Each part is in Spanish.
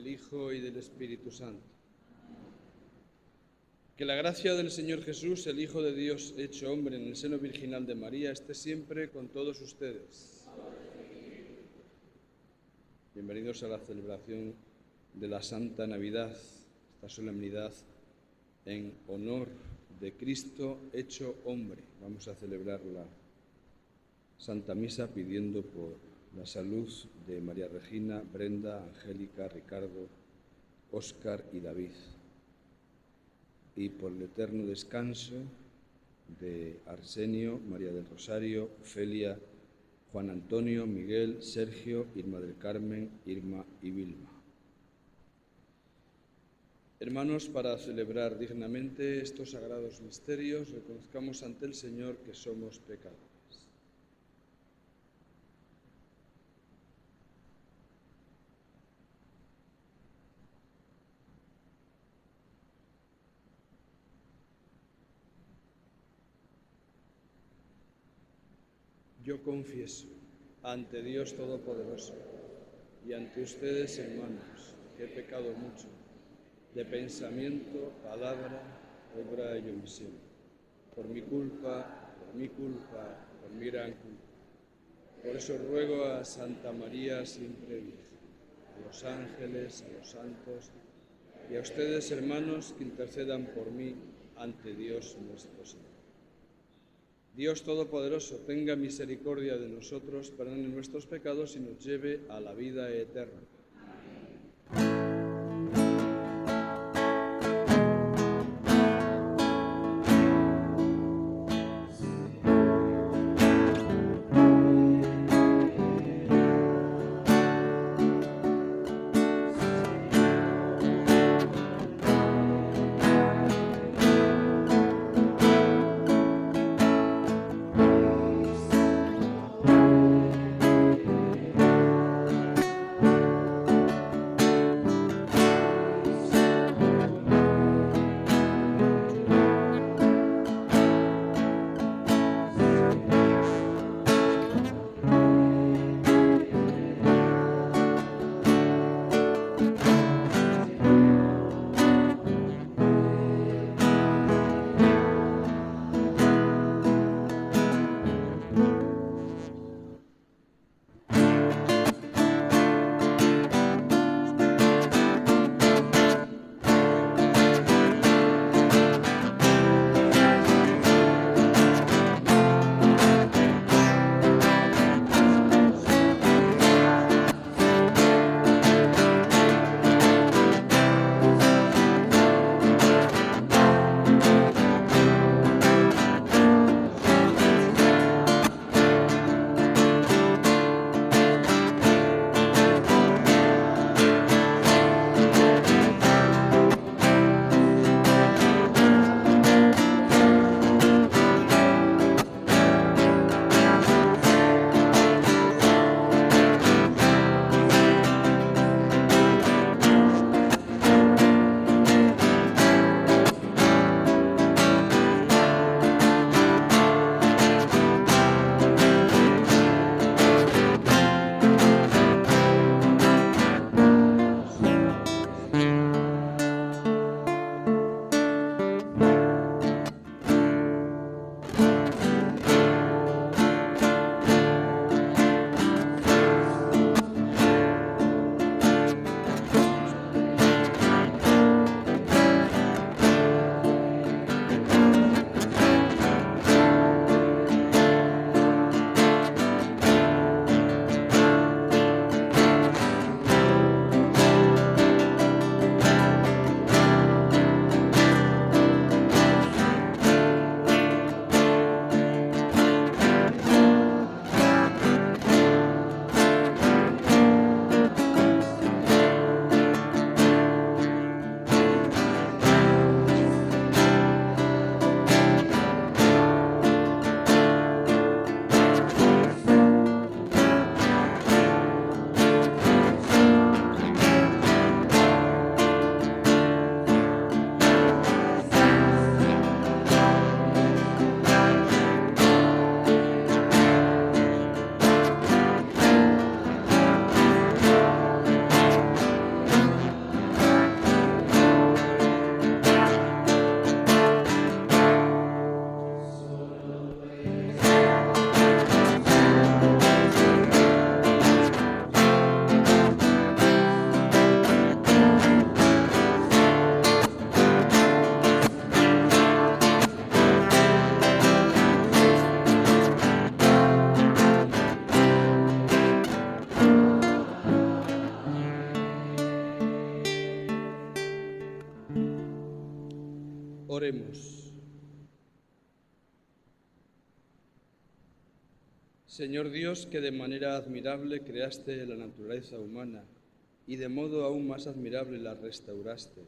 Hijo y del Espíritu Santo. Que la gracia del Señor Jesús, el Hijo de Dios hecho hombre en el seno virginal de María, esté siempre con todos ustedes. Bienvenidos a la celebración de la Santa Navidad, esta solemnidad en honor de Cristo hecho hombre. Vamos a celebrar la Santa Misa pidiendo por la salud de María Regina, Brenda, Angélica, Ricardo, Óscar y David, y por el eterno descanso de Arsenio, María del Rosario, Ofelia, Juan Antonio, Miguel, Sergio, Irma del Carmen, Irma y Vilma. Hermanos, para celebrar dignamente estos sagrados misterios, reconozcamos ante el Señor que somos pecadores. Yo confieso ante Dios Todopoderoso y ante ustedes, hermanos, que he pecado mucho, de pensamiento, palabra, obra y omisión, por mi culpa, por mi gran culpa. Por eso ruego a Santa María siempre Virgen, a los ángeles, a los santos y a ustedes, hermanos, que intercedan por mí ante Dios nuestro Señor. Dios Todopoderoso, tenga misericordia de nosotros, perdone nuestros pecados y nos lleve a la vida eterna. Oremos. Señor Dios, que de manera admirable creaste la naturaleza humana y de modo aún más admirable la restauraste,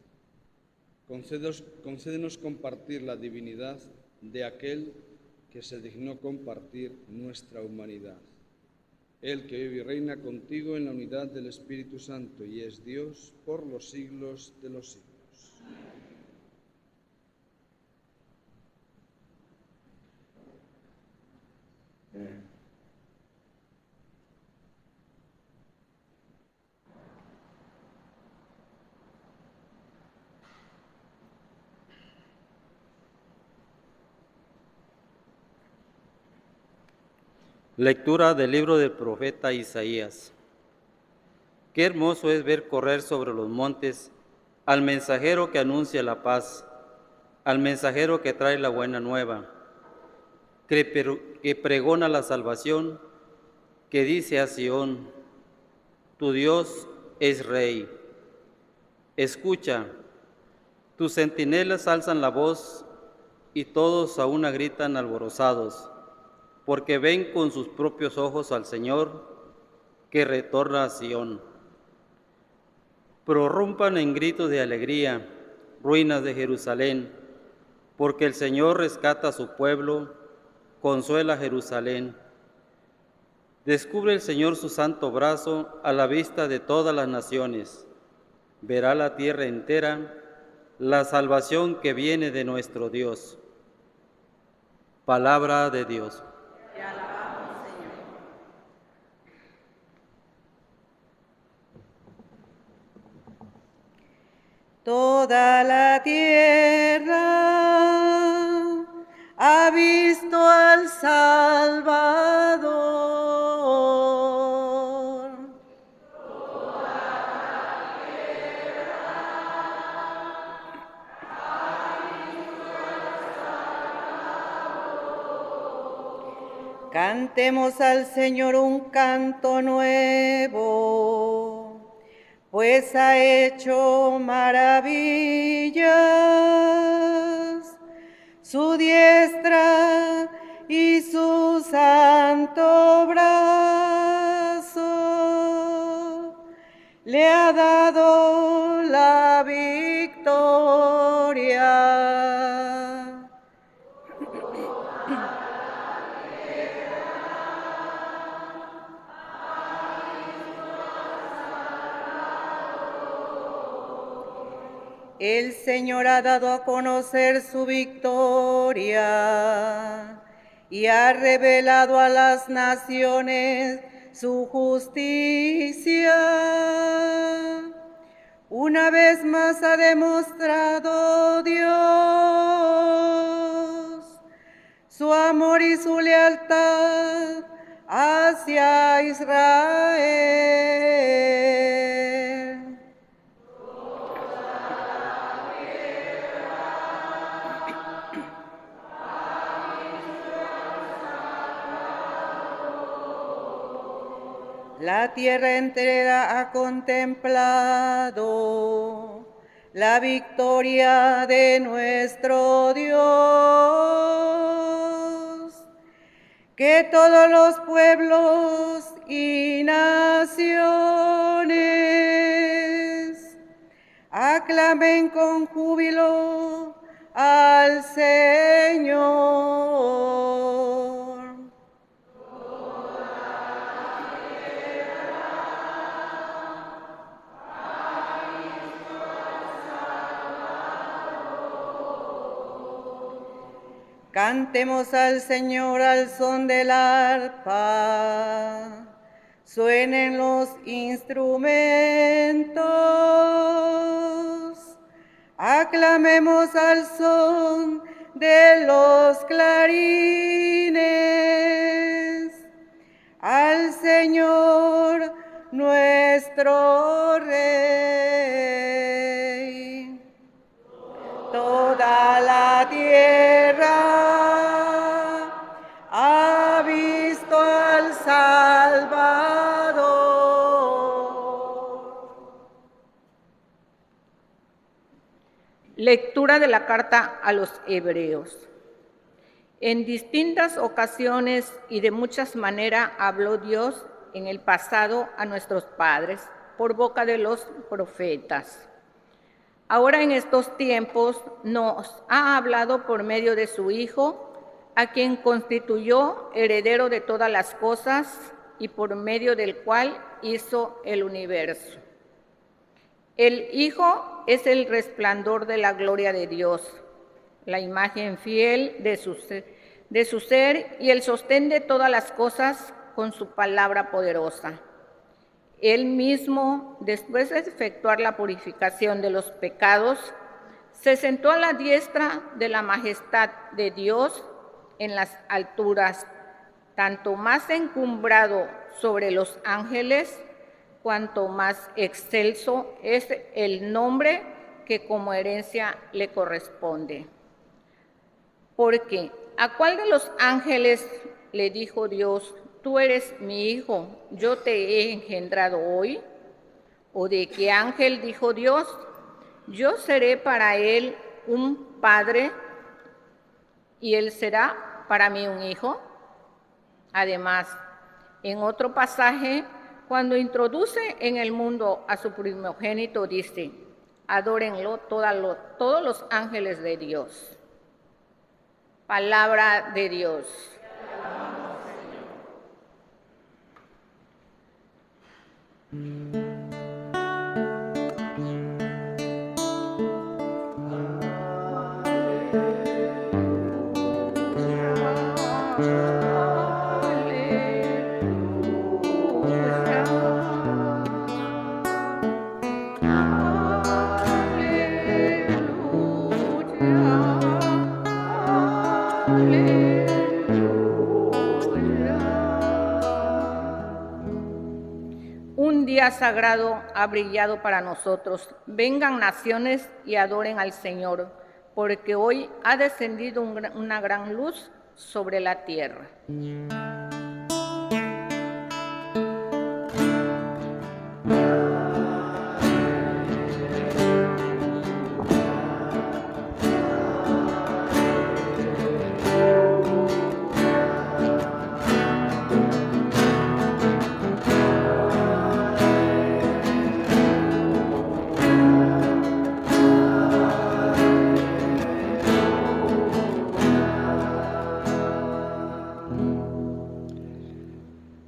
concédenos compartir la divinidad de aquel que se dignó compartir nuestra humanidad. Él que vive y reina contigo en la unidad del Espíritu Santo y es Dios por los siglos de los siglos. Lectura del libro del profeta Isaías. Qué hermoso es ver correr sobre los montes al mensajero que anuncia la paz, al mensajero que trae la buena nueva, que pregona la salvación, que dice a Sión: tu Dios es Rey. Escucha, tus centinelas alzan la voz y todos a una gritan alborozados, porque ven con sus propios ojos al Señor que retorna a Sión. Prorrumpan en gritos de alegría, ruinas de Jerusalén, porque el Señor rescata a su pueblo, consuela a Jerusalén. Descubre el Señor su santo brazo a la vista de todas las naciones. Verá la tierra entera la salvación que viene de nuestro Dios. Palabra de Dios. Te alabamos, Señor. Toda la tierra ha visto al Salvador. Cantemos al Señor un canto nuevo, pues ha hecho maravillas. Su diestra y su santo brazo le ha dado la victoria. El Señor ha dado a conocer su victoria y ha revelado a las naciones su justicia. Una vez más ha demostrado Dios su amor y su lealtad hacia Israel. La tierra entera ha contemplado la victoria de nuestro Dios. Que todos los pueblos y naciones aclamen con júbilo al Señor. Cantemos al Señor al son del arpa, suenen los instrumentos, aclamemos al son de los clarines, al Señor nuestro Rey. Toda la tierra ha visto al Salvador. Lectura de la carta a los Hebreos. En distintas ocasiones y de muchas maneras habló Dios en el pasado a nuestros padres por boca de los profetas. Ahora en estos tiempos nos ha hablado por medio de su Hijo, a quien constituyó heredero de todas las cosas y por medio del cual hizo el universo. El Hijo es el resplandor de la gloria de Dios, la imagen fiel de su ser y el sostén de todas las cosas con su palabra poderosa. Él mismo, después de efectuar la purificación de los pecados, se sentó a la diestra de la majestad de Dios en las alturas, tanto más encumbrado sobre los ángeles, cuanto más excelso es el nombre que como herencia le corresponde. Porque, ¿a cuál de los ángeles le dijo Dios: tú eres mi hijo, yo te he engendrado hoy? ¿O de qué ángel dijo Dios: yo seré para él un padre y él será para mí un hijo? Además, en otro pasaje, cuando introduce en el mundo a su primogénito, dice: adórenlo todos los ángeles de Dios. Palabra de Dios. Un día sagrado ha brillado para nosotros. Vengan naciones y adoren al Señor, porque hoy ha descendido una gran luz sobre la tierra.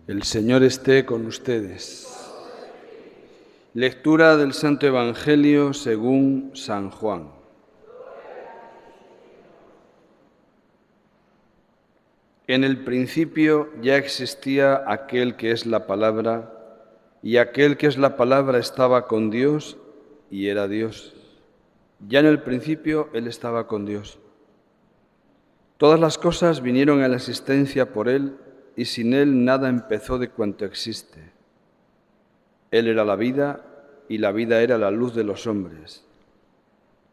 El Señor esté con ustedes. Lectura del Santo Evangelio según San Juan. En el principio ya existía aquel que es la palabra, y aquel que es la palabra estaba con Dios y era Dios. Ya en el principio Él estaba con Dios. Todas las cosas vinieron a la existencia por Él, y sin Él nada empezó de cuanto existe. Él era la vida, y la vida era la luz de los hombres.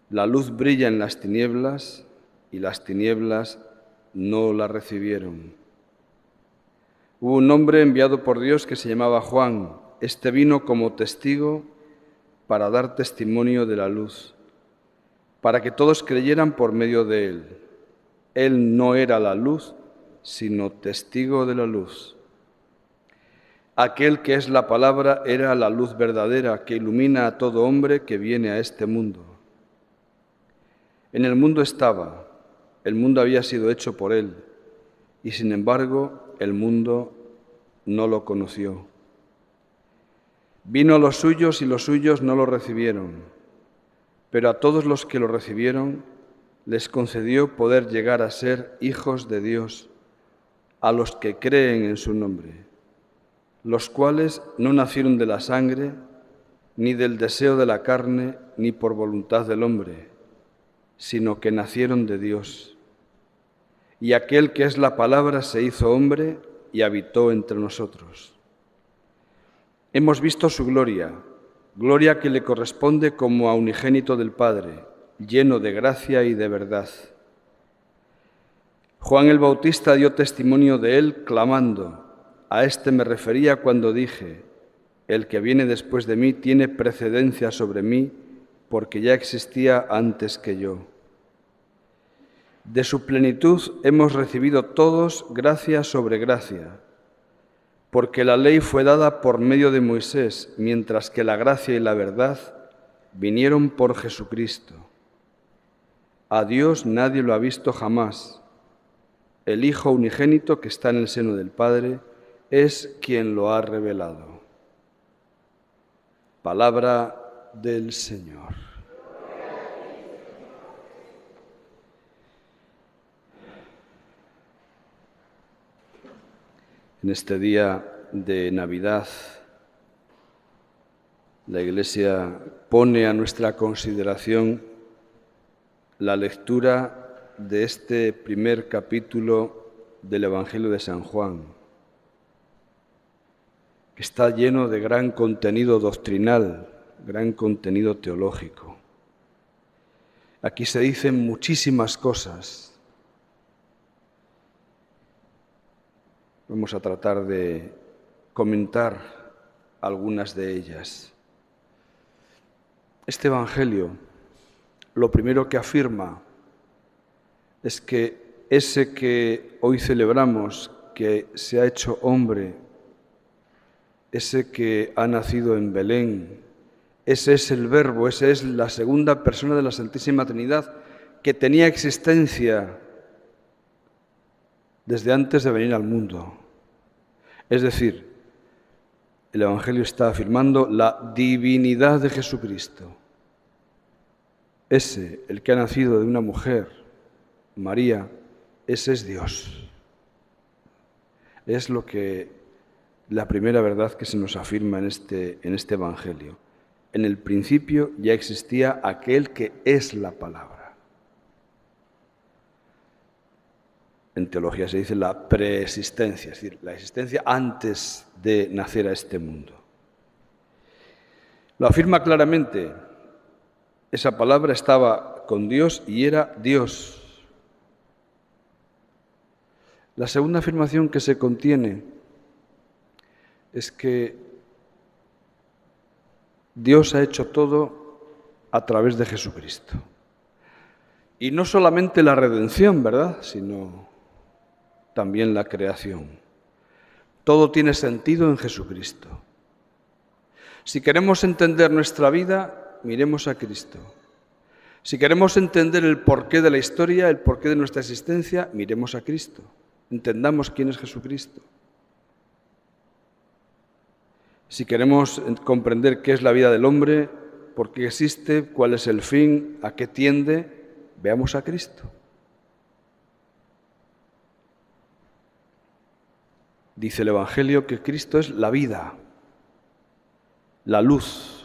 La luz brilla en las tinieblas, y las tinieblas no la recibieron. Hubo un hombre enviado por Dios que se llamaba Juan. Este vino como testigo para dar testimonio de la luz, para que todos creyeran por medio de él. Él no era la luz, sino testigo de la luz. Aquel que es la palabra era la luz verdadera que ilumina a todo hombre que viene a este mundo. En el mundo estaba, el mundo había sido hecho por él, y sin embargo el mundo no lo conoció. Vino a los suyos y los suyos no lo recibieron, pero a todos los que lo recibieron les concedió poder llegar a ser hijos de Dios, a los que creen en su nombre, los cuales no nacieron de la sangre, ni del deseo de la carne, ni por voluntad del hombre, sino que nacieron de Dios. Y aquel que es la palabra se hizo hombre y habitó entre nosotros. Hemos visto su gloria, gloria que le corresponde como a unigénito del Padre, lleno de gracia y de verdad. Juan el Bautista dio testimonio de él clamando: a este me refería cuando dije: el que viene después de mí tiene precedencia sobre mí, porque ya existía antes que yo. De su plenitud hemos recibido todos gracia sobre gracia, porque la ley fue dada por medio de Moisés, mientras que la gracia y la verdad vinieron por Jesucristo. A Dios nadie lo ha visto jamás. El Hijo unigénito que está en el seno del Padre es quien lo ha revelado. Palabra del Señor. En este día de Navidad, la Iglesia pone a nuestra consideración la lectura de este primer capítulo del Evangelio de San Juan, que está lleno de gran contenido doctrinal, gran contenido teológico. Aquí se dicen muchísimas cosas. Vamos a tratar de comentar algunas de ellas. Este Evangelio, lo primero que afirma es que ese que hoy celebramos, que se ha hecho hombre, ese que ha nacido en Belén, ese es el Verbo, ese es la segunda persona de la Santísima Trinidad, que tenía existencia desde antes de venir al mundo. Es decir, el Evangelio está afirmando la divinidad de Jesucristo. Ese, el que ha nacido de una mujer, María, ese es Dios. Es la primera verdad que se nos afirma en este Evangelio. En el principio ya existía aquel que es la palabra. En teología se dice la preexistencia, es decir, la existencia antes de nacer a este mundo. Lo afirma claramente. Esa palabra estaba con Dios y era Dios. La segunda afirmación que se contiene es que Dios ha hecho todo a través de Jesucristo. Y no solamente la redención, ¿verdad?, sino también la creación. Todo tiene sentido en Jesucristo. Si queremos entender nuestra vida, miremos a Cristo. Si queremos entender el porqué de la historia, el porqué de nuestra existencia, miremos a Cristo. Entendamos quién es Jesucristo. Si queremos comprender qué es la vida del hombre, por qué existe, cuál es el fin, a qué tiende, veamos a Cristo. Dice el Evangelio que Cristo es la vida, la luz.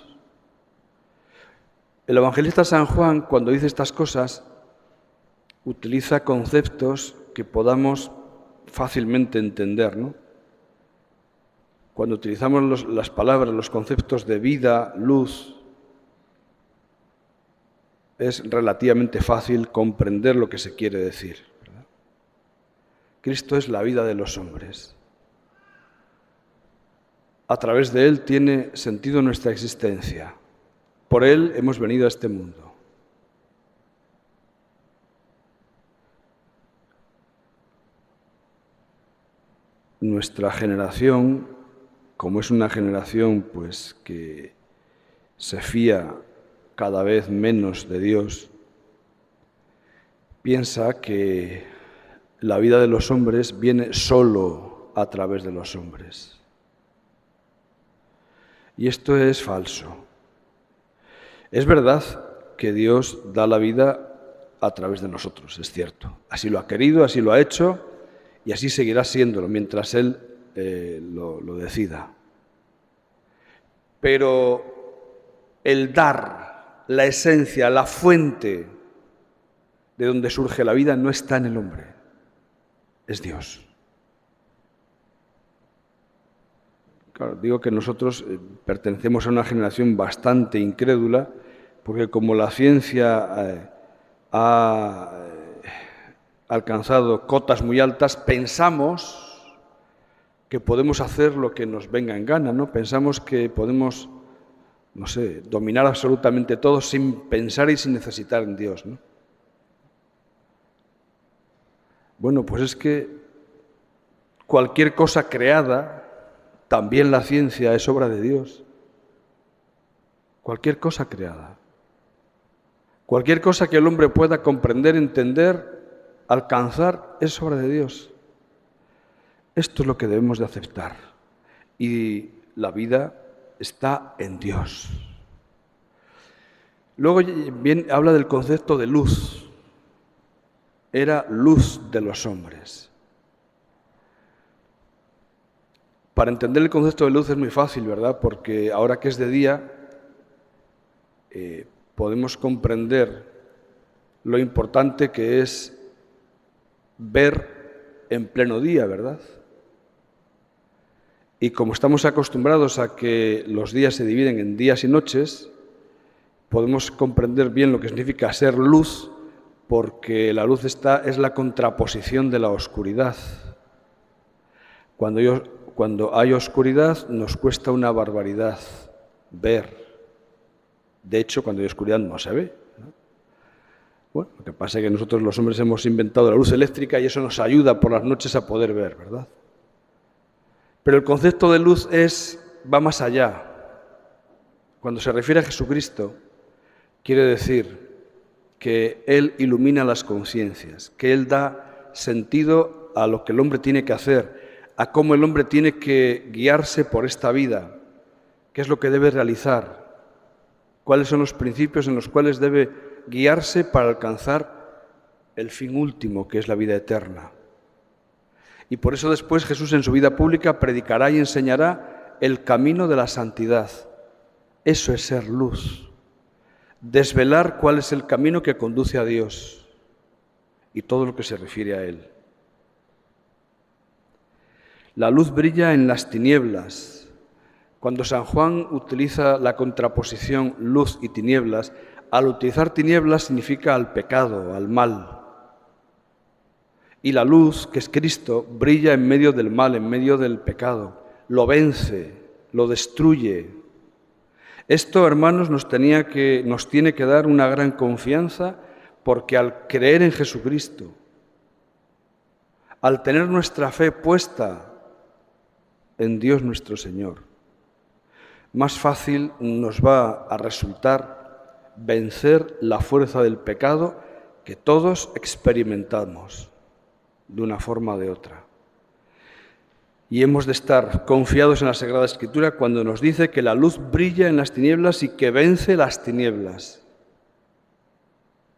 El evangelista San Juan, cuando dice estas cosas, utiliza conceptos que podamos fácilmente entender, ¿no? Cuando utilizamos las palabras, los conceptos de vida, luz, es relativamente fácil comprender lo que se quiere decir, ¿verdad? Cristo es la vida de los hombres. A través de Él tiene sentido nuestra existencia. Por Él hemos venido a este mundo. Nuestra generación, como es una generación pues que se fía cada vez menos de Dios, piensa que la vida de los hombres viene solo a través de los hombres. Y esto es falso. Es verdad que Dios da la vida a través de nosotros, es cierto. Así lo ha querido, así lo ha hecho y así seguirá siéndolo mientras Él lo decida. Pero el dar, la esencia, la fuente de donde surge la vida no está en el hombre, es Dios. Claro, digo que nosotros pertenecemos a una generación bastante incrédula, porque como la ciencia ha alcanzado cotas muy altas, pensamos que podemos hacer lo que nos venga en gana, ¿no? Pensamos que podemos no sé, dominar absolutamente todo sin pensar y sin necesitar en Dios, ¿no? Bueno, pues es que cualquier cosa creada, también la ciencia, es obra de Dios. Cualquier cosa creada. Cualquier cosa que el hombre pueda comprender, entender, alcanzar, es obra de Dios. Esto es lo que debemos de aceptar. Y la vida está en Dios. Luego habla del concepto de luz. Era luz de los hombres. Para entender el concepto de luz es muy fácil, ¿verdad? Porque ahora que es de día, podemos comprender lo importante que es ver en pleno día, ¿verdad? Y como estamos acostumbrados a que los días se dividen en días y noches, podemos comprender bien lo que significa ser luz, porque la luz es la contraposición de la oscuridad. Cuando hay oscuridad nos cuesta una barbaridad ver. De hecho, cuando hay oscuridad no se ve, ¿no? Bueno, lo que pasa es que nosotros los hombres hemos inventado la luz eléctrica y eso nos ayuda por las noches a poder ver, ¿verdad? Pero el concepto de luz va más allá. Cuando se refiere a Jesucristo, quiere decir que Él ilumina las conciencias, que Él da sentido a lo que el hombre tiene que hacer, a cómo el hombre tiene que guiarse por esta vida, qué es lo que debe realizar, cuáles son los principios en los cuales debe guiarse para alcanzar el fin último, que es la vida eterna. Y por eso después Jesús en su vida pública predicará y enseñará el camino de la santidad. Eso es ser luz. Desvelar cuál es el camino que conduce a Dios y todo lo que se refiere a Él. La luz brilla en las tinieblas. Cuando San Juan utiliza la contraposición luz y tinieblas, al utilizar tinieblas significa al pecado, al mal. Y la luz, que es Cristo, brilla en medio del mal, en medio del pecado. Lo vence, lo destruye. Esto, hermanos, nos tiene que dar una gran confianza, porque al creer en Jesucristo, al tener nuestra fe puesta en Dios nuestro Señor, más fácil nos va a resultar vencer la fuerza del pecado que todos experimentamos de una forma o de otra. Y hemos de estar confiados en la Sagrada Escritura cuando nos dice que la luz brilla en las tinieblas y que vence las tinieblas.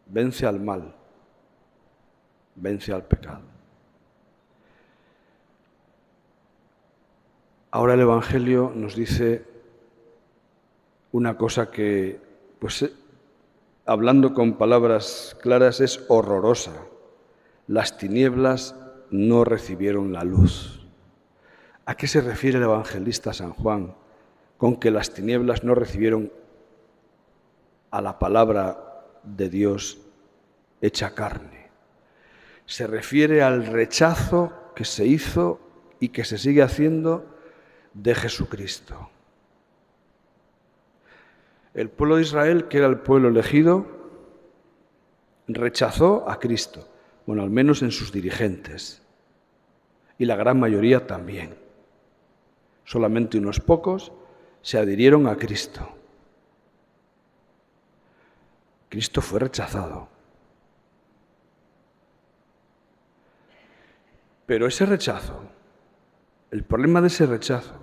Vence al mal, vence al pecado. Ahora el Evangelio nos dice una cosa que, pues, hablando con palabras claras, es horrorosa. Las tinieblas no recibieron la luz. ¿A qué se refiere el evangelista San Juan con que las tinieblas no recibieron a la palabra de Dios hecha carne? Se refiere al rechazo que se hizo y que se sigue haciendo de Jesucristo. El pueblo de Israel, que era el pueblo elegido, rechazó a Cristo, bueno, al menos en sus dirigentes, y la gran mayoría también. Solamente unos pocos se adhirieron a Cristo. Cristo fue rechazado. Pero ese rechazo, el problema de ese rechazo,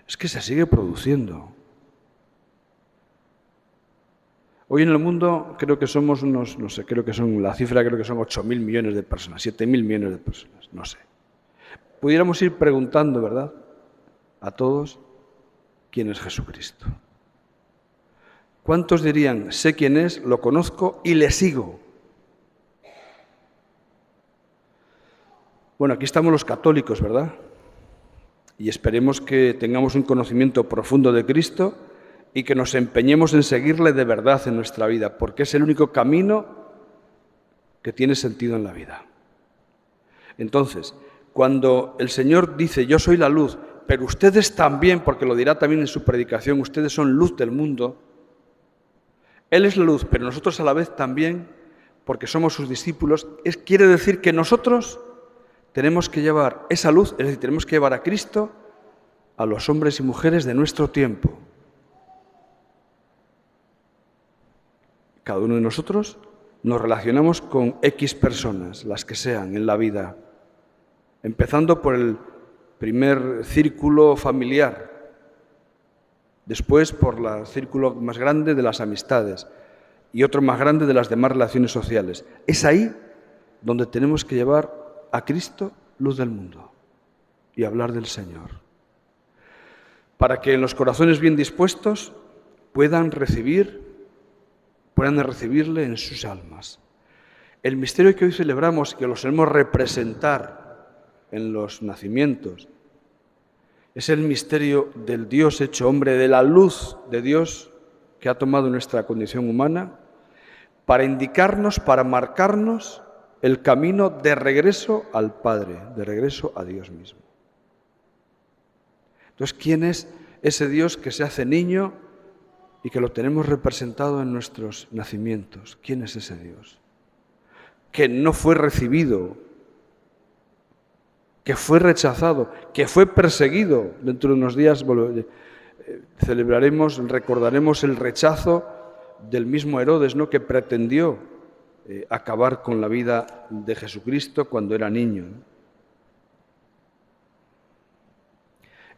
es que se sigue produciendo. Hoy en el mundo creo que somos unos, no sé, creo que son 8.000 millones de personas, 7.000 millones de personas, no sé. Pudiéramos ir preguntando, ¿verdad?, a todos, ¿quién es Jesucristo? ¿Cuántos dirían, sé quién es, lo conozco y le sigo? Bueno, aquí estamos los católicos, ¿verdad? Y esperemos que tengamos un conocimiento profundo de Cristo y que nos empeñemos en seguirle de verdad en nuestra vida, porque es el único camino que tiene sentido en la vida. Entonces, cuando el Señor dice, yo soy la luz, pero ustedes también, porque lo dirá también en su predicación, ustedes son luz del mundo. Él es la luz, pero nosotros a la vez también, porque somos sus discípulos, quiere decir que nosotros tenemos que llevar esa luz, es decir, tenemos que llevar a Cristo a los hombres y mujeres de nuestro tiempo. Cada uno de nosotros nos relacionamos con X personas, las que sean en la vida, empezando por el primer círculo familiar, después por el círculo más grande de las amistades y otro más grande de las demás relaciones sociales. Es ahí donde tenemos que llevar a Cristo, luz del mundo, y hablar del Señor, para que en los corazones bien dispuestos puedan recibirle en sus almas. El misterio que hoy celebramos, que lo solemos representar en los nacimientos, es el misterio del Dios hecho hombre, de la luz de Dios que ha tomado nuestra condición humana para indicarnos, para marcarnos el camino de regreso al Padre, de regreso a Dios mismo. Entonces, ¿quién es ese Dios que se hace niño y que lo tenemos representado en nuestros nacimientos? ¿Quién es ese Dios? Que no fue recibido, que fue rechazado, que fue perseguido. Dentro de unos días recordaremos el rechazo del mismo Herodes, ¿no?, que pretendió acabar con la vida de Jesucristo cuando era niño, ¿no?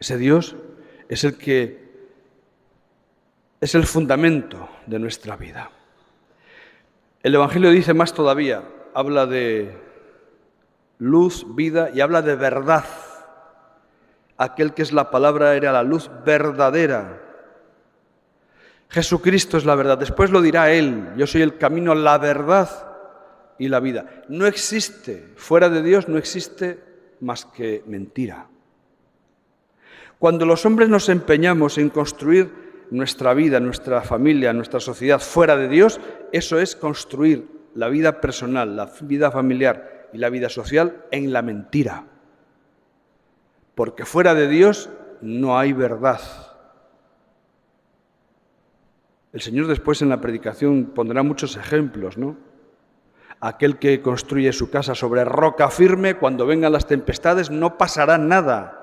Ese Dios es el fundamento de nuestra vida. El Evangelio dice más todavía, habla de luz, vida y habla de verdad. Aquel que es la palabra era la luz verdadera. Jesucristo es la verdad. Después lo dirá Él, yo soy el camino, la verdad y la vida. No existe, fuera de Dios no existe más que mentira. Cuando los hombres nos empeñamos en construir nuestra vida, nuestra familia, nuestra sociedad fuera de Dios, eso es construir la vida personal, la vida familiar y la vida social en la mentira. Porque fuera de Dios no hay verdad. El Señor después en la predicación pondrá muchos ejemplos, ¿no? Aquel que construye su casa sobre roca firme, cuando vengan las tempestades no pasará nada,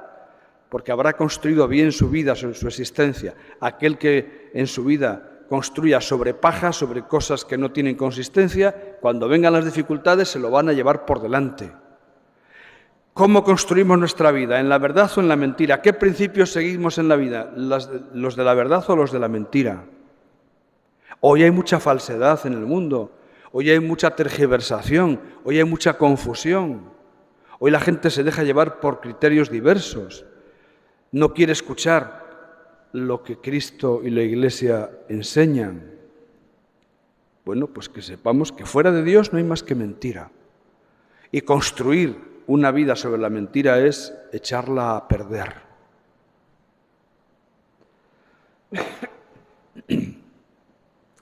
porque habrá construido bien su vida, su existencia. Aquel que en su vida construya sobre paja, sobre cosas que no tienen consistencia, cuando vengan las dificultades se lo van a llevar por delante. ¿Cómo construimos nuestra vida? ¿En la verdad o en la mentira? ¿Qué principios seguimos en la vida? ¿Los de la verdad o los de la mentira? Hoy hay mucha falsedad en el mundo, hoy hay mucha tergiversación, hoy hay mucha confusión. Hoy la gente se deja llevar por criterios diversos. No quiere escuchar lo que Cristo y la Iglesia enseñan. Bueno, pues que sepamos que fuera de Dios no hay más que mentira. Y construir una vida sobre la mentira es echarla a perder.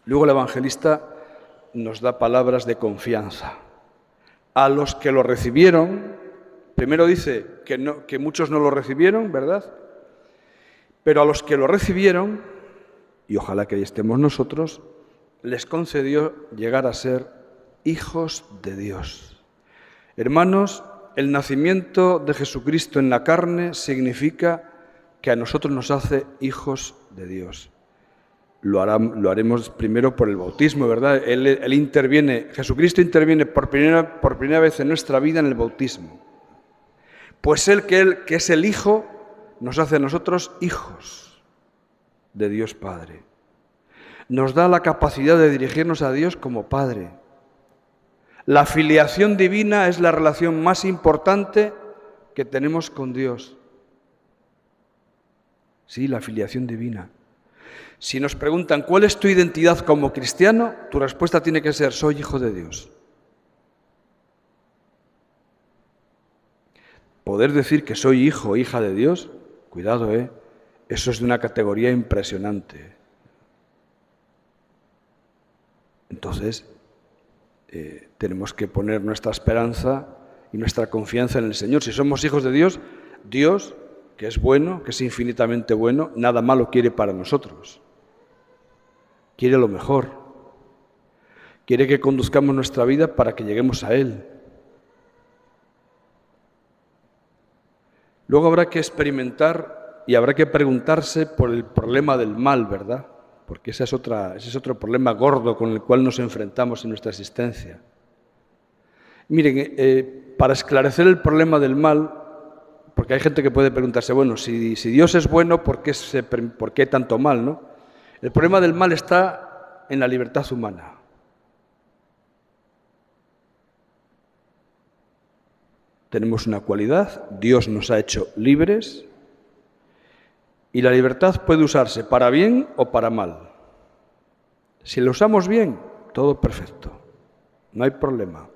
Luego el evangelista nos da palabras de confianza. A los que lo recibieron, primero dice que muchos no lo recibieron, ¿verdad? Pero a los que lo recibieron, y ojalá que ahí estemos nosotros, les concedió llegar a ser hijos de Dios. Hermanos, el nacimiento de Jesucristo en la carne significa que a nosotros nos hace hijos de Dios. Lo haremos primero por el bautismo, ¿verdad? Él interviene, Jesucristo interviene por primera vez en nuestra vida en el bautismo. Pues Él, que es el Hijo, nos hace a nosotros hijos de Dios Padre. Nos da la capacidad de dirigirnos a Dios como Padre. La filiación divina es la relación más importante que tenemos con Dios. Sí, la filiación divina. Si nos preguntan ¿cuál es tu identidad como cristiano?, tu respuesta tiene que ser: soy hijo de Dios. Poder decir que soy hijo o hija de Dios, cuidado, eso es de una categoría impresionante. Entonces, tenemos que poner nuestra esperanza y nuestra confianza en el Señor. Si somos hijos de Dios, Dios que es bueno, que es infinitamente bueno, nada malo quiere para nosotros. Quiere lo mejor. Quiere que conduzcamos nuestra vida para que lleguemos a Él. Luego habrá que experimentar y habrá que preguntarse por el problema del mal, ¿verdad? Porque ese es otro problema gordo con el cual nos enfrentamos en nuestra existencia. Miren, para esclarecer el problema del mal, porque hay gente que puede preguntarse, bueno, si Dios es bueno, ¿por qué tanto mal, no? El problema del mal está en la libertad humana. Tenemos una cualidad, Dios nos ha hecho libres y la libertad puede usarse para bien o para mal. Si la usamos bien, todo perfecto, no hay problema.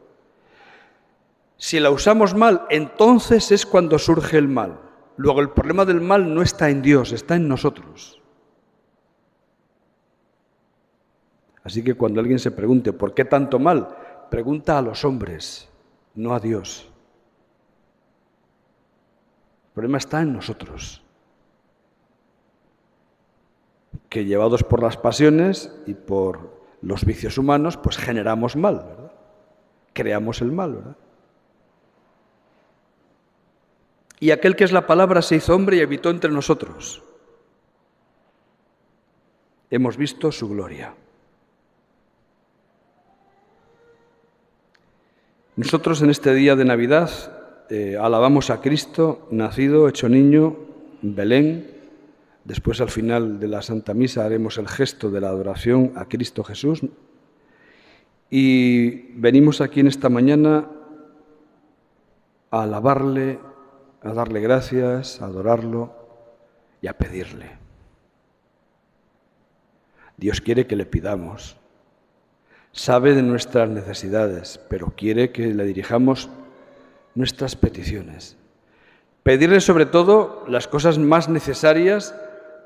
Si la usamos mal, entonces es cuando surge el mal. Luego el problema del mal no está en Dios, está en nosotros. Así que cuando alguien se pregunte ¿por qué tanto mal? Pregunta a los hombres, no a Dios. El problema está en nosotros, que llevados por las pasiones y por los vicios humanos, pues generamos mal, ¿verdad? Creamos el mal, ¿verdad? Y aquel que es la palabra se hizo hombre y habitó entre nosotros. Hemos visto su gloria. Nosotros en este día de Navidad alabamos a Cristo, nacido, hecho niño, en Belén. Después, al final de la Santa Misa, haremos el gesto de la adoración a Cristo Jesús. Y venimos aquí en esta mañana a alabarle, a darle gracias, a adorarlo y a pedirle. Dios quiere que le pidamos. Sabe de nuestras necesidades, pero quiere que le dirijamos nuestras peticiones. Pedirle sobre todo las cosas más necesarias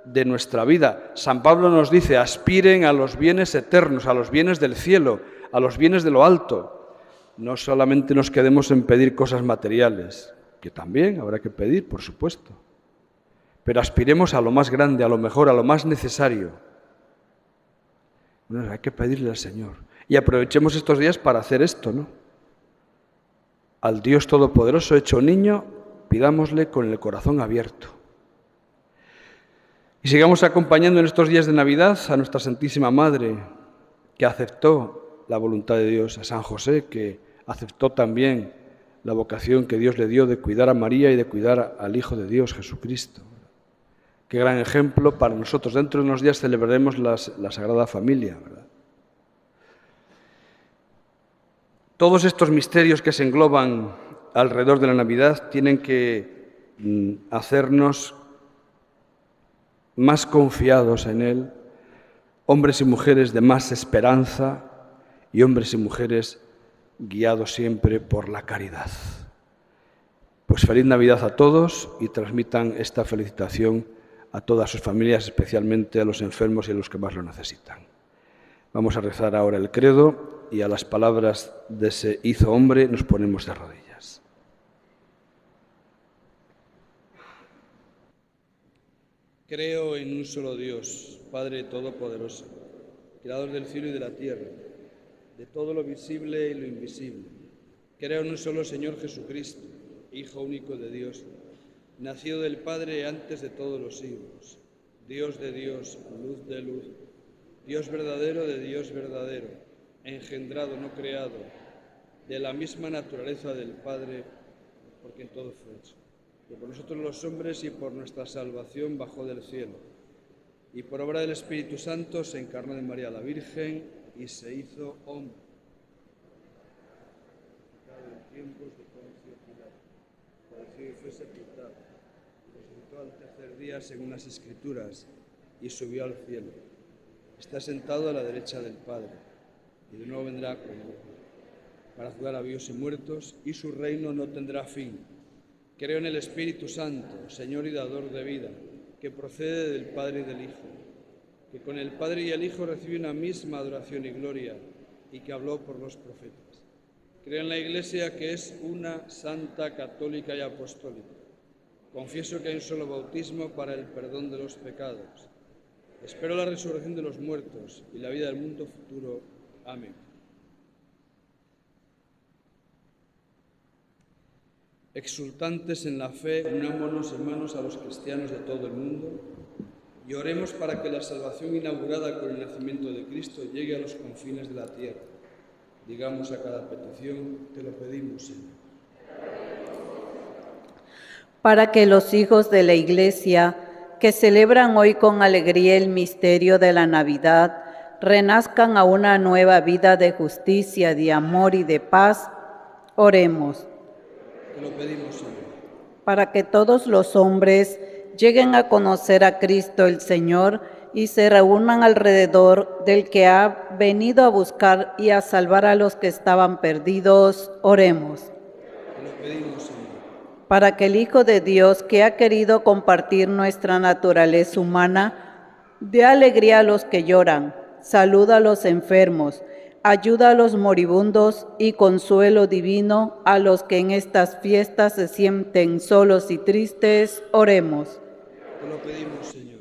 de nuestra vida. San Pablo nos dice, aspiren a los bienes eternos, a los bienes del cielo, a los bienes de lo alto. No solamente nos quedemos en pedir cosas materiales, que también habrá que pedir, por supuesto. Pero aspiremos a lo más grande, a lo mejor, a lo más necesario. Bueno, hay que pedirle al Señor. Y aprovechemos estos días para hacer esto, ¿no? Al Dios Todopoderoso hecho niño, pidámosle con el corazón abierto. Y sigamos acompañando en estos días de Navidad a nuestra Santísima Madre, que aceptó la voluntad de Dios, a San José, que aceptó también la vocación que Dios le dio de cuidar a María y de cuidar al Hijo de Dios, Jesucristo. Qué gran ejemplo para nosotros. Dentro de unos días celebraremos la Sagrada Familia, ¿verdad? Todos estos misterios que se engloban alrededor de la Navidad tienen que hacernos más confiados en Él, hombres y mujeres de más esperanza y hombres y mujeres guiados siempre por la caridad. Pues feliz Navidad a todos y transmitan esta felicitación a todas sus familias, especialmente a los enfermos y a los que más lo necesitan. Vamos a rezar ahora el credo y a las palabras de ese hizo hombre nos ponemos de rodillas. Creo en un solo Dios, Padre Todopoderoso, Creador del cielo y de la tierra, de todo lo visible y lo invisible. Creo en un solo Señor Jesucristo, Hijo único de Dios, nacido del Padre antes de todos los siglos, Dios de Dios, luz de luz, Dios verdadero de Dios verdadero, engendrado, no creado, de la misma naturaleza del Padre, por quien todo fue hecho, que por nosotros los hombres y por nuestra salvación bajó del cielo, y por obra del Espíritu Santo se encarnó en María la Virgen y se hizo hombre. En tiempos de Poncio Pilato, padeció y fue sepultado, resucitó al tercer día según las Escrituras y subió al cielo. Está sentado a la derecha del Padre y de nuevo vendrá para juzgar a vivos y muertos, y su reino no tendrá fin. Creo en el Espíritu Santo, Señor y dador de vida, que procede del Padre y del Hijo, que con el Padre y el Hijo recibe una misma adoración y gloria, y que habló por los profetas. Creo en la Iglesia, que es una, santa, católica y apostólica. Confieso que hay un solo bautismo para el perdón de los pecados. Espero la resurrección de los muertos y la vida del mundo futuro. Amén. Exultantes en la fe, unámonos, hermanos, a los cristianos de todo el mundo y oremos para que la salvación inaugurada con el nacimiento de Cristo llegue a los confines de la tierra. Digamos a cada petición, te lo pedimos, Señor. Para que los hijos de la Iglesia, que celebran hoy con alegría el misterio de la Navidad, renazcan a una nueva vida de justicia, de amor y de paz, oremos. Te lo pedimos, Señor. Para que todos los hombres lleguen a conocer a Cristo el Señor y se reúnan alrededor del que ha venido a buscar y a salvar a los que estaban perdidos, oremos. Te lo pedimos, Señor. Para que el Hijo de Dios, que ha querido compartir nuestra naturaleza humana, dé alegría a los que lloran, saluda a los enfermos, ayuda a los moribundos y consuelo divino a los que en estas fiestas se sienten solos y tristes, oremos. Te lo pedimos, Señor.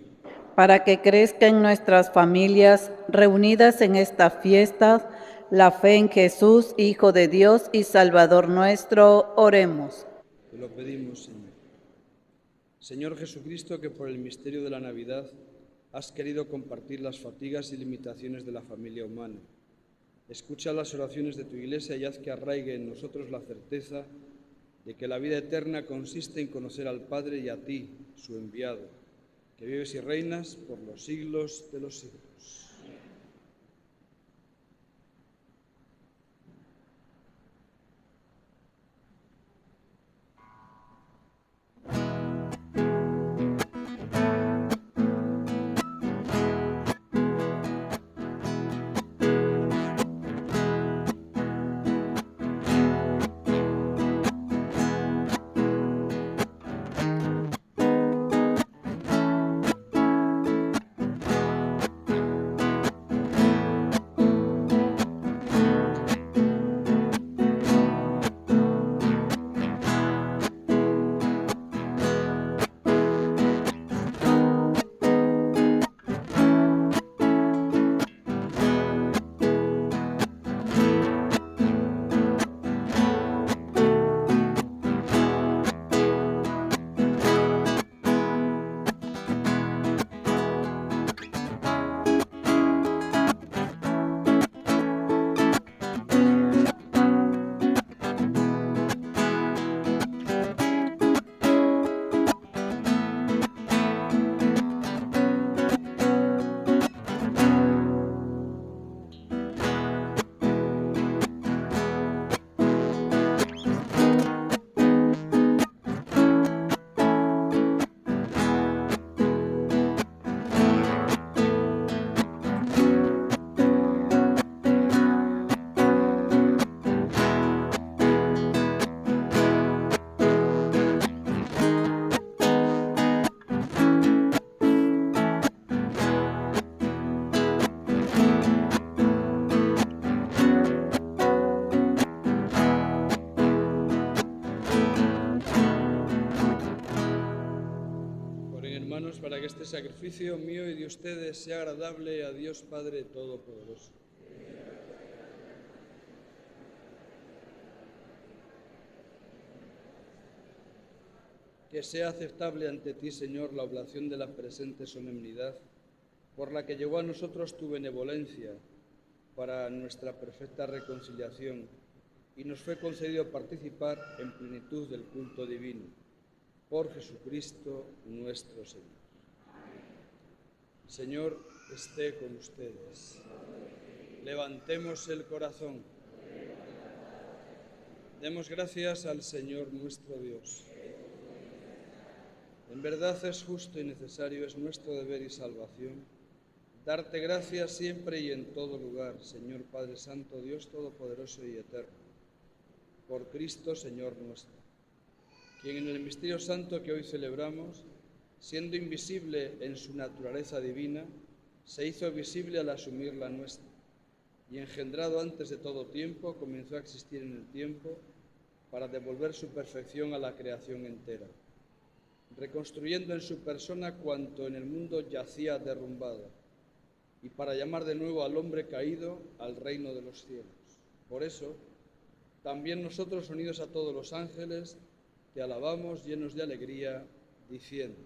Para que crezca en nuestras familias reunidas en estas fiestas la fe en Jesús, Hijo de Dios y Salvador nuestro, oremos. Te lo pedimos, Señor. Señor Jesucristo, que por el misterio de la Navidad has querido compartir las fatigas y limitaciones de la familia humana. Escucha las oraciones de tu Iglesia y haz que arraigue en nosotros la certeza de que la vida eterna consiste en conocer al Padre y a ti, su enviado, que vives y reinas por los siglos de los siglos. Para que este sacrificio mío y de ustedes sea agradable a Dios Padre Todopoderoso. Que sea aceptable ante ti, Señor, la oblación de la presente solemnidad, por la que llegó a nosotros tu benevolencia para nuestra perfecta reconciliación y nos fue concedido participar en plenitud del culto divino. Por Jesucristo nuestro Señor. Señor, esté con ustedes. Levantemos el corazón. Demos gracias al Señor nuestro Dios. En verdad es justo y necesario, es nuestro deber y salvación, darte gracias siempre y en todo lugar, Señor Padre Santo, Dios Todopoderoso y Eterno, por Cristo, Señor nuestro, quien en el misterio santo que hoy celebramos, siendo invisible en su naturaleza divina, se hizo visible al asumir la nuestra, y engendrado antes de todo tiempo, comenzó a existir en el tiempo para devolver su perfección a la creación entera. reconstruyendo en su persona cuanto en el mundo yacía derrumbado, y para llamar de nuevo al hombre caído al reino de los cielos. Por eso, también nosotros, unidos a todos los ángeles, te alabamos llenos de alegría, diciendo: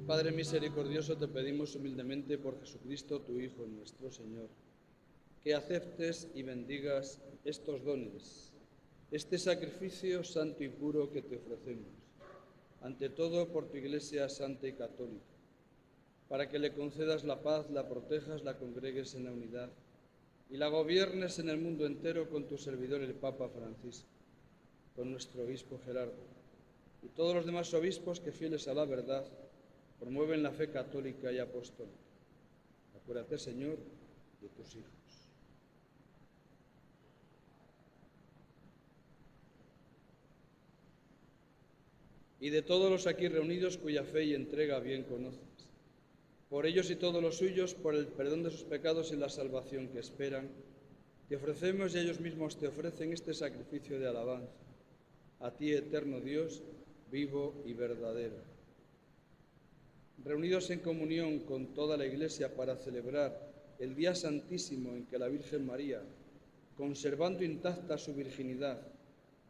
Padre misericordioso, te pedimos humildemente por Jesucristo, tu Hijo, nuestro Señor, que aceptes y bendigas estos dones, este sacrificio santo y puro que te ofrecemos, ante todo por tu Iglesia santa y católica, para que le concedas la paz, la protejas, la congregues en la unidad y la gobiernes en el mundo entero con tu servidor el Papa Francisco, con nuestro obispo Gerardo y todos los demás obispos que, fieles a la verdad, promueven la fe católica y apostólica. Acuérdate, Señor, de tus hijos. Y de todos los aquí reunidos cuya fe y entrega bien conoces. Por ellos y todos los suyos, por el perdón de sus pecados y la salvación que esperan, te ofrecemos y ellos mismos te ofrecen este sacrificio de alabanza. A ti, eterno Dios, vivo y verdadero. Reunidos en comunión con toda la Iglesia para celebrar el día santísimo en que la Virgen María, conservando intacta su virginidad,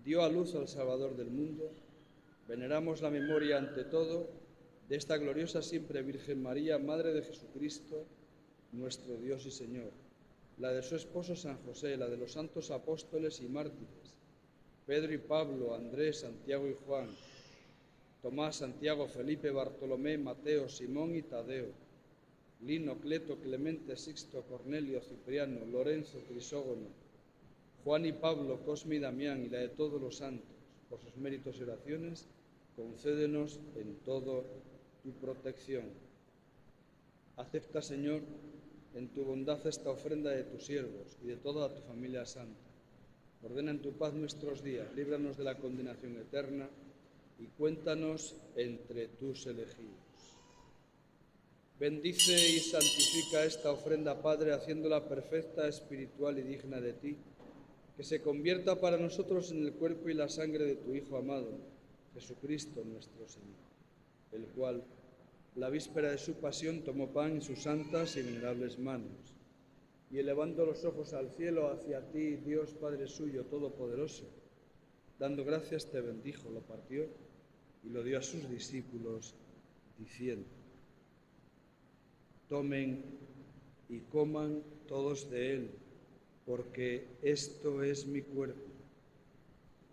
dio a luz al Salvador del mundo, veneramos la memoria ante todo de esta gloriosa siempre Virgen María, Madre de Jesucristo, nuestro Dios y Señor, la de su esposo San José, la de los santos apóstoles y mártires, Pedro y Pablo, Andrés, Santiago y Juan, Tomás, Santiago, Felipe, Bartolomé, Mateo, Simón y Tadeo, Lino, Cleto, Clemente, Sixto, Cornelio, Cipriano, Lorenzo, Crisógono, Juan y Pablo, Cosme y Damián, y la de todos los santos, por sus méritos y oraciones, concédenos en todo tu protección. Acepta, Señor, en tu bondad esta ofrenda de tus siervos y de toda tu familia santa. Ordena en tu paz nuestros días, líbranos de la condenación eterna y cuéntanos entre tus elegidos. Bendice y santifica esta ofrenda, Padre, haciéndola perfecta, espiritual y digna de ti, que se convierta para nosotros en el cuerpo y la sangre de tu Hijo amado, Jesucristo nuestro Señor, el cual, la víspera de su pasión, tomó pan en sus santas y venerables manos, y elevando los ojos al cielo hacia ti, Dios Padre suyo todopoderoso, dando gracias te bendijo, lo partió y lo dio a sus discípulos, diciendo: tomen y coman todos de él, porque esto es mi cuerpo,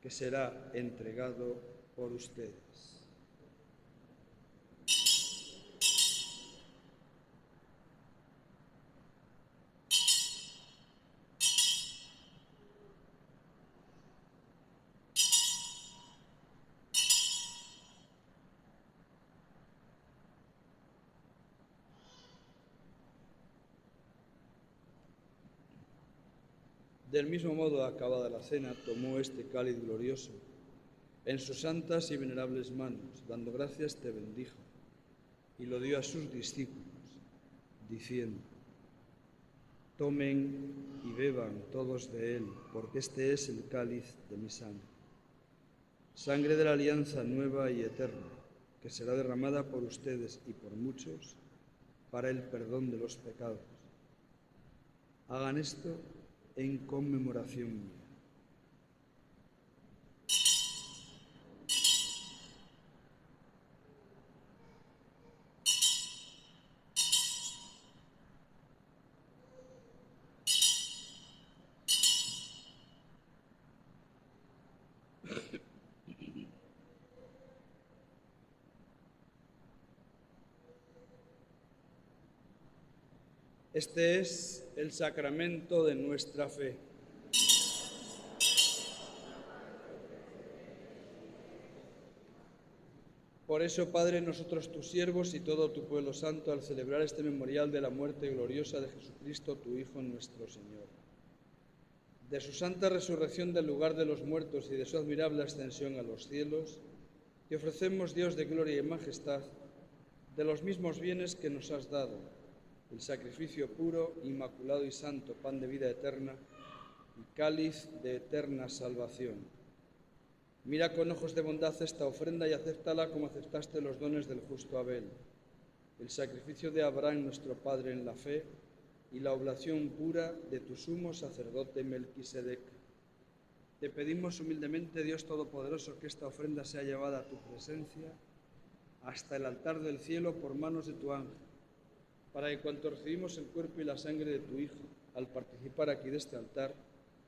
que será entregado por ustedes. Del mismo modo, acabada la cena, tomó este cáliz glorioso en sus santas y venerables manos, dando gracias, te bendijo y lo dio a sus discípulos, diciendo: tomen y beban todos de él, porque este es el cáliz de mi sangre, sangre de la alianza nueva y eterna, que será derramada por ustedes y por muchos para el perdón de los pecados. Hagan esto en conmemoración mía. Este es el sacramento de nuestra fe. Por eso, Padre, nosotros tus siervos y todo tu pueblo santo, al celebrar este memorial de la muerte gloriosa de Jesucristo, tu Hijo nuestro Señor, de su santa resurrección del lugar de los muertos y de su admirable ascensión a los cielos, te ofrecemos, Dios de gloria y majestad, de los mismos bienes que nos has dado, el sacrificio puro, inmaculado y santo, pan de vida eterna y cáliz de eterna salvación. Mira con ojos de bondad esta ofrenda y acéptala como aceptaste los dones del justo Abel, el sacrificio de Abraham nuestro Padre en la fe y la oblación pura de tu sumo sacerdote Melquisedec. Te pedimos humildemente, Dios Todopoderoso, que esta ofrenda sea llevada a tu presencia hasta el altar del cielo por manos de tu ángel, para que cuanto recibimos el cuerpo y la sangre de tu Hijo, al participar aquí de este altar,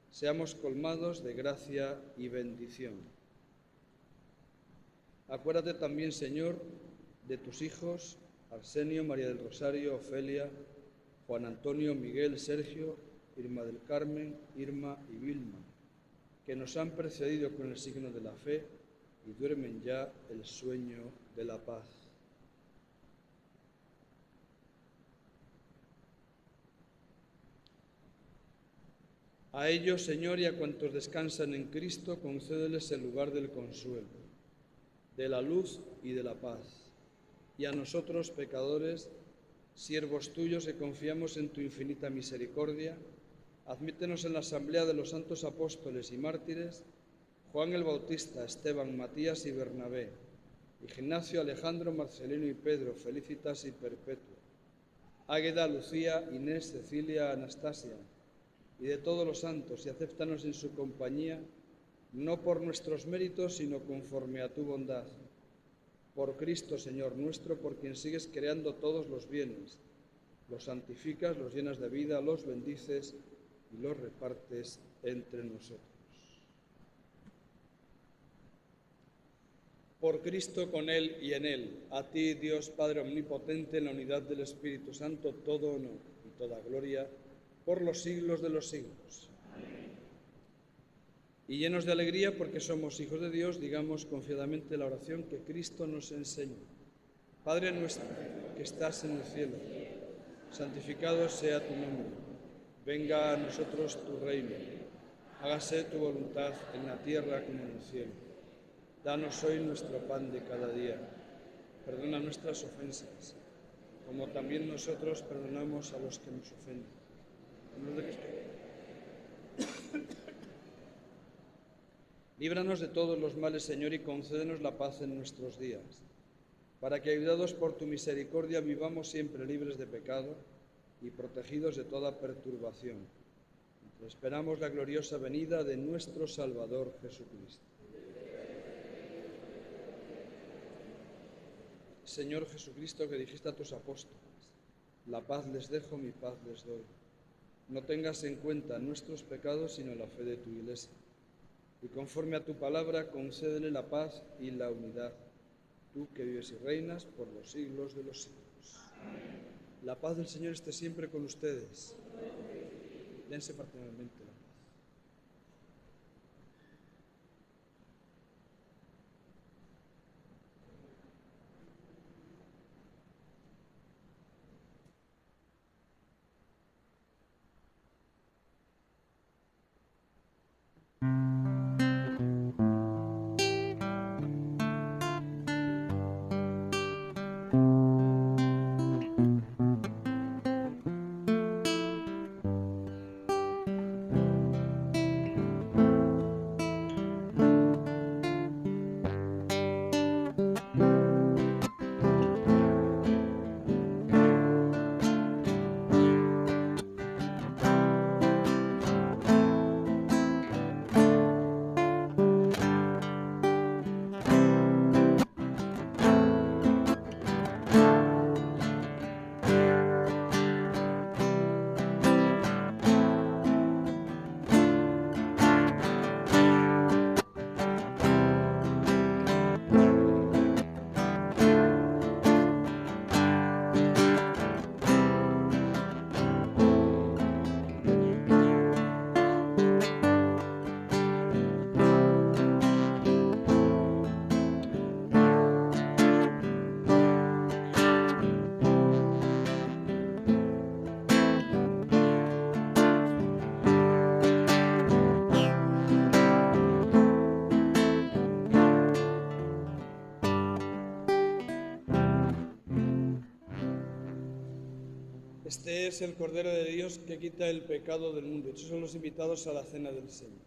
seamos colmados de gracia y bendición. Acuérdate también, Señor, de tus hijos, Arsenio, María del Rosario, Ofelia, Juan Antonio, Miguel, Sergio, Irma del Carmen, Irma y Vilma, que nos han precedido con el signo de la fe y duermen ya el sueño de la paz. A ellos, Señor, y a cuantos descansan en Cristo, concédeles el lugar del consuelo, de la luz y de la paz. Y a nosotros, pecadores, siervos tuyos que confiamos en tu infinita misericordia, admítenos en la asamblea de los santos apóstoles y mártires, Juan el Bautista, Esteban, Matías y Bernabé, Ignacio, Alejandro, Marcelino y Pedro, Felicitas y Perpetuo, Águeda, Lucía, Inés, Cecilia, Anastasia, y de todos los santos, y acéptanos en su compañía, no por nuestros méritos, sino conforme a tu bondad. Por Cristo, Señor nuestro, por quien sigues creando todos los bienes, los santificas, los llenas de vida, los bendices y los repartes entre nosotros. Por Cristo, con Él y en Él, a ti, Dios Padre Omnipotente, en la unidad del Espíritu Santo, todo honor y toda gloria, por los siglos de los siglos. Amén. Y llenos de alegría porque somos hijos de Dios, digamos confiadamente la oración que Cristo nos enseñó. Padre nuestro, que estás en el cielo, santificado sea tu nombre. Venga a nosotros tu reino. Hágase tu voluntad en la tierra como en el cielo. Danos hoy nuestro pan de cada día. Perdona nuestras ofensas, como también nosotros perdonamos a los que nos ofenden. Líbranos de todos los males, Señor, y concédenos la paz en nuestros días, para que, ayudados por tu misericordia, vivamos siempre libres de pecado y protegidos de toda perturbación. Esperamos la gloriosa venida de nuestro Salvador Jesucristo. Señor Jesucristo, que dijiste a tus apóstoles: la paz les dejo, mi paz les doy. No tengas en cuenta nuestros pecados, sino la fe de tu Iglesia. Y conforme a tu palabra, concédele la paz y la unidad, tú que vives y reinas por los siglos de los siglos. Amén. La paz del Señor esté siempre con ustedes. Dense fraternalmente la paz. Este es el Cordero de Dios que quita el pecado del mundo. Estos son los invitados a la cena del Señor.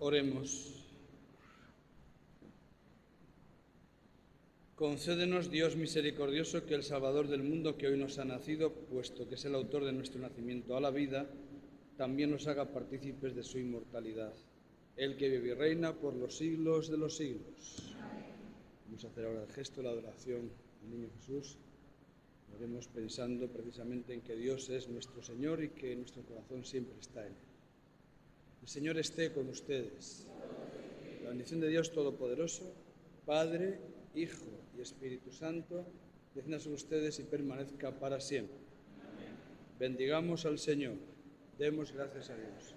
Oremos. Concédenos, Dios misericordioso, que el Salvador del mundo que hoy nos ha nacido, puesto que es el autor de nuestro nacimiento a la vida, también nos haga partícipes de su inmortalidad. Él que vive y reina por los siglos de los siglos. Vamos a hacer ahora el gesto de la adoración al Niño Jesús. Oremos pensando precisamente en que Dios es nuestro Señor y que nuestro corazón siempre está en Él. El Señor esté con ustedes. La bendición de Dios Todopoderoso, Padre, Hijo y Espíritu Santo, descienda sobre ustedes y permanezca para siempre. Bendigamos al Señor. Demos gracias a Dios.